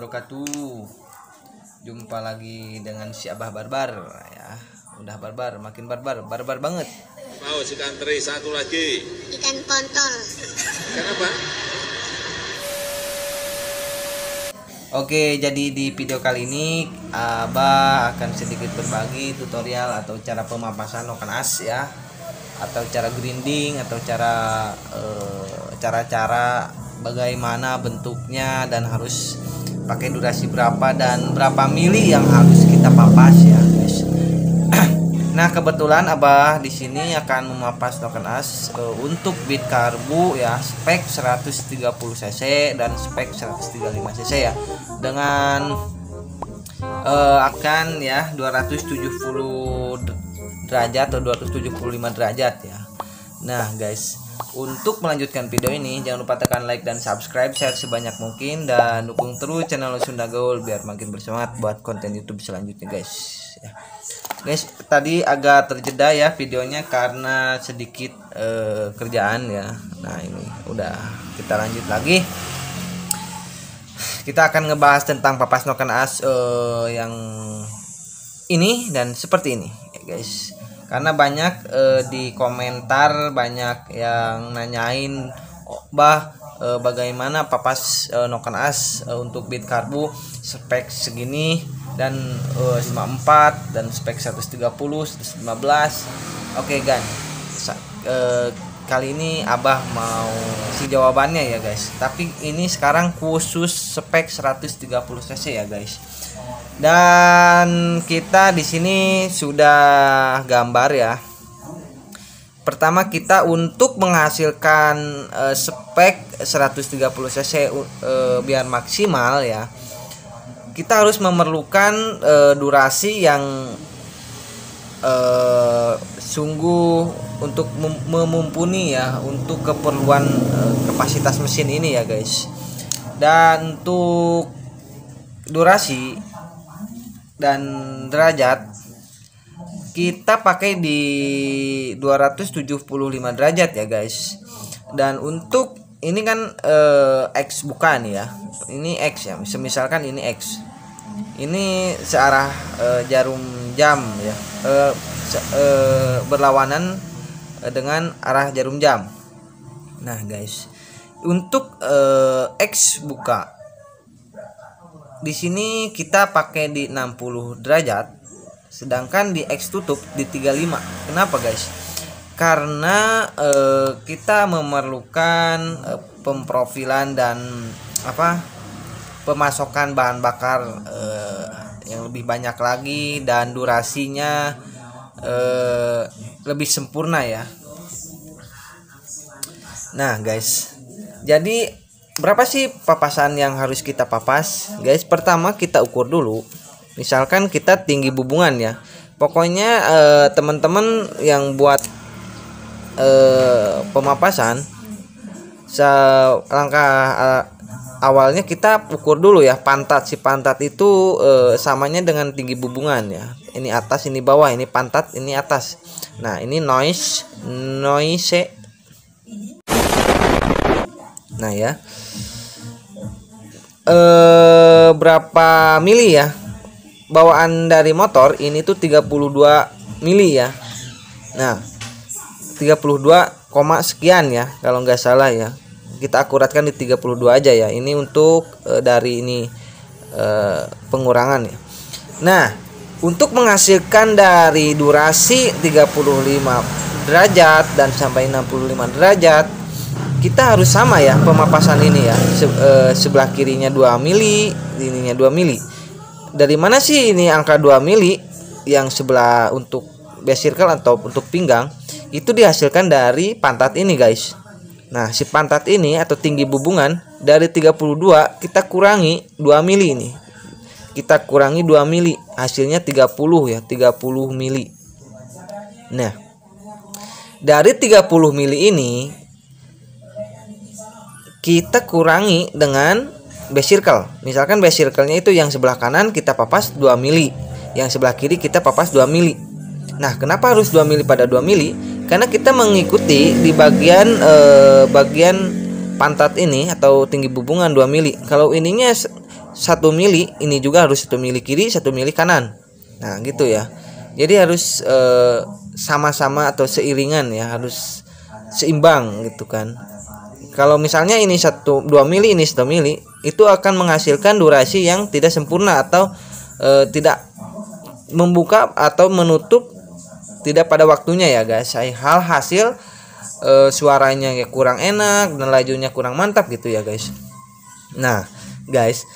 wabarakatuh. Jumpa lagi dengan si Abah Barbar ya. Udah barbar, makin barbar banget. Mau ikan teri satu lagi. Ikan kontol. Kenapa? Oke, jadi di video kali ini Abah akan sedikit berbagi tutorial atau cara pemapasan ikan as ya, atau cara grinding, atau cara-cara bagaimana bentuknya dan harus pakai durasi berapa dan berapa mili yang harus kita papas ya guys. Nah kebetulan Abah di sini akan memapas ikan as untuk bit karbu ya, spek 130 cc dan spek 135 cc ya, dengan akan ya 270 derajat atau 275 derajat ya. Nah guys, untuk melanjutkan video ini jangan lupa tekan like dan subscribe, share sebanyak mungkin, dan dukung terus channel Sunda Gaul biar makin bersemangat buat konten YouTube selanjutnya guys ya. Guys, tadi agak terjeda ya videonya karena sedikit kerjaan ya. Nah ini udah, kita lanjut lagi. Kita akan ngebahas tentang papas ikan as yang ini dan seperti ini ya guys. Karena banyak di komentar banyak yang nanyain, bagaimana papas ikan as untuk bit karbu spek segini dan 54 dan spek 130 115. Oke guys, kali ini Abah mau si jawabannya ya guys, tapi ini sekarang khusus spek 130 cc ya guys. Dan kita di sini sudah gambar ya. Pertama kita untuk menghasilkan spek 130 cc biar maksimal ya, kita harus memerlukan durasi yang sungguh untuk memumpuni ya untuk keperluan kapasitas mesin ini ya guys. Dan untuk durasi dan derajat kita pakai di 275 derajat ya guys. Dan untuk ini kan X bukan ya, ini X ya, misalkan ini X, ini searah jarum jam ya, berlawanan dengan arah jarum jam. Nah guys, untuk X buka di sini kita pakai di 60 derajat, sedangkan di X tutup di 35. Kenapa guys? Karena kita memerlukan pemprofilan dan pemasokan bahan bakar yang lebih banyak lagi dan durasinya lebih sempurna ya. Nah guys, jadi berapa sih papasan yang harus kita papas guys? Pertama kita ukur dulu, misalkan kita tinggi bubungan ya. Pokoknya teman-teman yang buat pemapasan, langkah awalnya kita ukur dulu ya pantat. Si pantat itu samanya dengan tinggi bubungan ya. Ini atas, ini bawah, ini pantat, ini atas. Nah ini noise. Nah ya, berapa mili ya? Bawaan dari motor ini tuh 32 mili ya. Nah 32, sekian ya kalau nggak salah ya. Kita akuratkan di 32 aja ya. Ini untuk dari ini pengurangan ya. Nah untuk menghasilkan dari durasi 35 derajat dan sampai 65 derajat, kita harus sama ya pemapasan ini ya. Sebelah kirinya 2 mili, ininya 2 mili. Dari mana sih ini angka 2 mili? Yang sebelah untuk base circle atau untuk pinggang itu dihasilkan dari pantat ini guys. Nah si pantat ini atau tinggi bubungan dari 32 kita kurangi 2 mili ini. Kita kurangi 2 mili, hasilnya 30 ya, 30 mili. Nah dari 30 mili ini kita kurangi dengan base circle. Misalkan base circle-nya itu yang sebelah kanan kita papas 2 mili, yang sebelah kiri kita papas 2 mili. Nah kenapa harus 2 mili pada 2 mili? Karena kita mengikuti di bagian pantat ini atau tinggi bubungan 2 mili. Kalau ininya 1 mili, ini juga harus 1 mili kiri, 1 mili kanan. Nah gitu ya. Jadi harus sama-sama atau seiringan ya, harus seimbang gitu kan. Kalau misalnya ini 2 mili, ini 1 mili, itu akan menghasilkan durasi yang tidak sempurna atau tidak membuka atau menutup tidak pada waktunya ya guys. Hal hasil suaranya ya kurang enak dan lajunya kurang mantap gitu ya guys. Nah guys,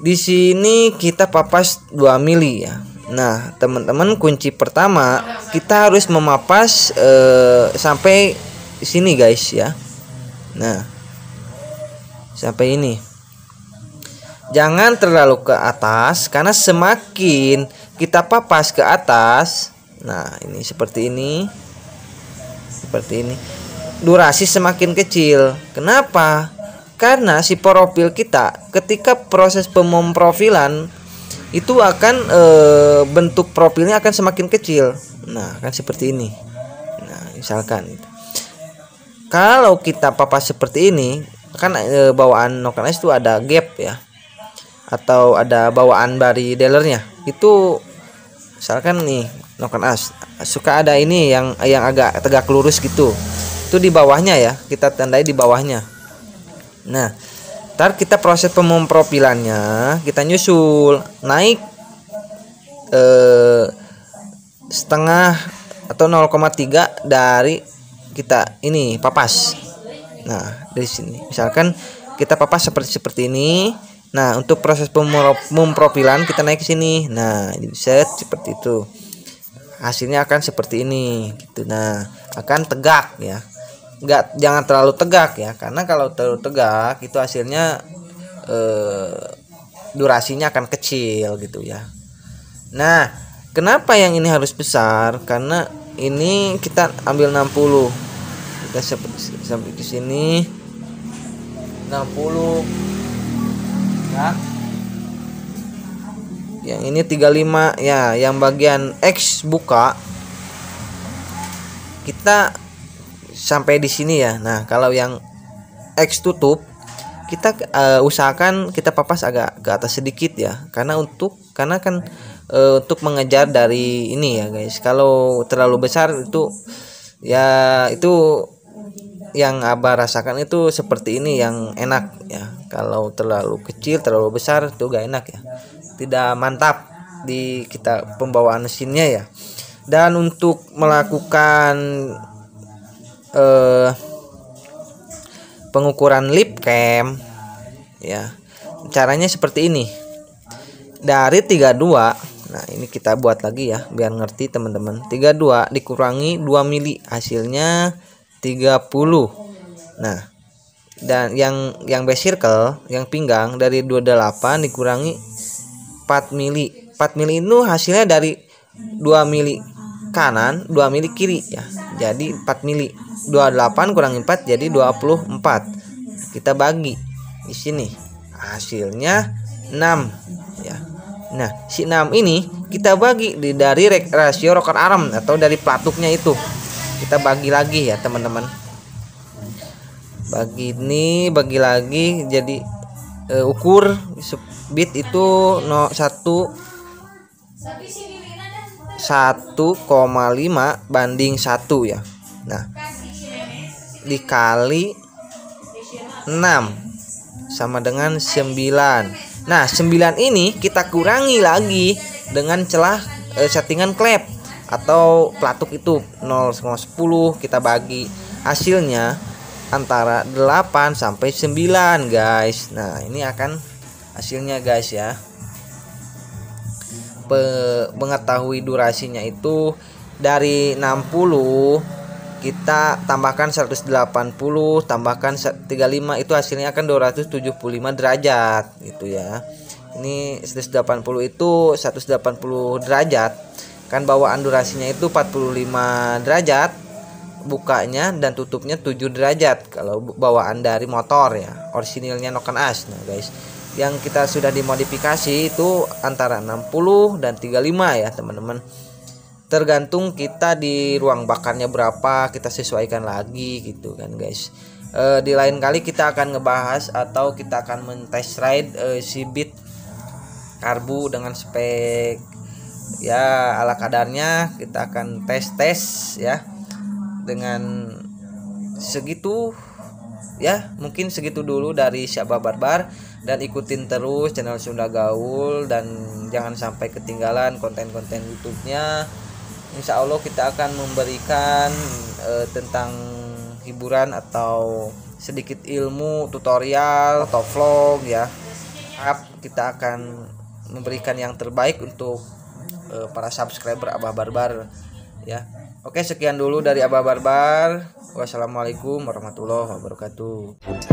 di sini kita papas 2 mili ya. Nah teman-teman, kunci pertama kita harus memapas sampai sini guys ya. Nah sampai ini, jangan terlalu ke atas, karena semakin kita papas ke atas, nah ini seperti ini, durasi semakin kecil. Kenapa? Karena si profil kita ketika proses pemprofilan itu akan bentuk profilnya akan semakin kecil. Nah kan seperti ini. Nah misalkan kalau kita papas seperti ini kan bawaan Noken Ice itu ada gap ya, atau ada bawaan dari dealernya itu. Misalkan nih Noken Ice suka ada ini yang agak tegak lurus gitu, itu di bawahnya ya, kita tandai di bawahnya. Nah ntar kita proses pemprofilannya, kita nyusul naik setengah atau 0,3 dari kita ini papas. Nah dari sini misalkan kita papas seperti ini. Nah untuk proses pemprofilan kita naik ke sini. Nah set seperti itu, hasilnya akan seperti ini gitu. Nah akan tegak ya, jangan terlalu tegak ya, karena kalau terlalu tegak itu hasilnya durasinya akan kecil gitu ya. Nah kenapa yang ini harus besar? Karena ini kita ambil 60, kita sampai ke sini 60 ya. Yang ini 35 ya, yang bagian X buka kita sampai di sini ya. Nah kalau yang X tutup kita usahakan kita papas agak ke atas sedikit ya, karena kan untuk mengejar dari ini ya guys. Kalau terlalu besar itu ya, itu yang Abah rasakan itu seperti ini yang enak ya. Kalau terlalu kecil, terlalu besar itu gak enak ya, tidak mantap di kita pembawaan mesinnya ya. Dan untuk melakukan pengukuran lip cam ya, caranya seperti ini. Dari 32, nah ini kita buat lagi ya biar ngerti teman-teman. 32 dikurangi 2 mili hasilnya 30. Nah dan yang base circle, yang pinggang dari 28 dikurangi 4 mili. 4 mili itu hasilnya dari 2 mili kanan, 2 mili kiri ya, jadi 4 mili. 28 kurangi 4 jadi 24. Kita bagi di sini hasilnya 6 ya. Nah si 6 ini kita bagi dari rasio rocker arm atau dari pelatuknya itu, kita bagi lagi ya teman-teman. Bagi lagi jadi ukur bit itu 1,5 banding 1 ya. Nah dikali 6 sama dengan 9. Nah 9 ini kita kurangi lagi dengan celah settingan klep atau pelatuk itu 0,10, kita bagi hasilnya antara 8 sampai 9 guys. Nah ini akan hasilnya guys ya. Mengetahui durasinya itu dari 60 kita tambahkan 180 tambahkan 35 itu hasilnya akan 275 derajat gitu ya. Ini 180 itu 180 derajat kan, bawaan durasinya itu 45 derajat bukanya dan tutupnya 7 derajat kalau bawaan dari motor ya, orisinilnya Noken Ice. Nah guys, yang kita sudah dimodifikasi itu antara 60 dan 35 ya teman-teman. Tergantung kita di ruang bakarnya berapa, kita sesuaikan lagi gitu kan guys. Di lain kali kita akan ngebahas atau kita akan men-test ride si Beat Karbu dengan spek ya ala kadarnya. Kita akan tes ya dengan segitu ya, mungkin segitu dulu dari Syabab Barbar, dan ikutin terus channel Sunda Gaul dan jangan sampai ketinggalan konten-konten YouTube-nya. Insya Allah kita akan memberikan tentang hiburan atau sedikit ilmu tutorial atau vlog ya. Kita akan memberikan yang terbaik untuk para subscriber Abah Barbar ya. Oke, sekian dulu dari Abah Barbar. Wassalamualaikum warahmatullahi wabarakatuh.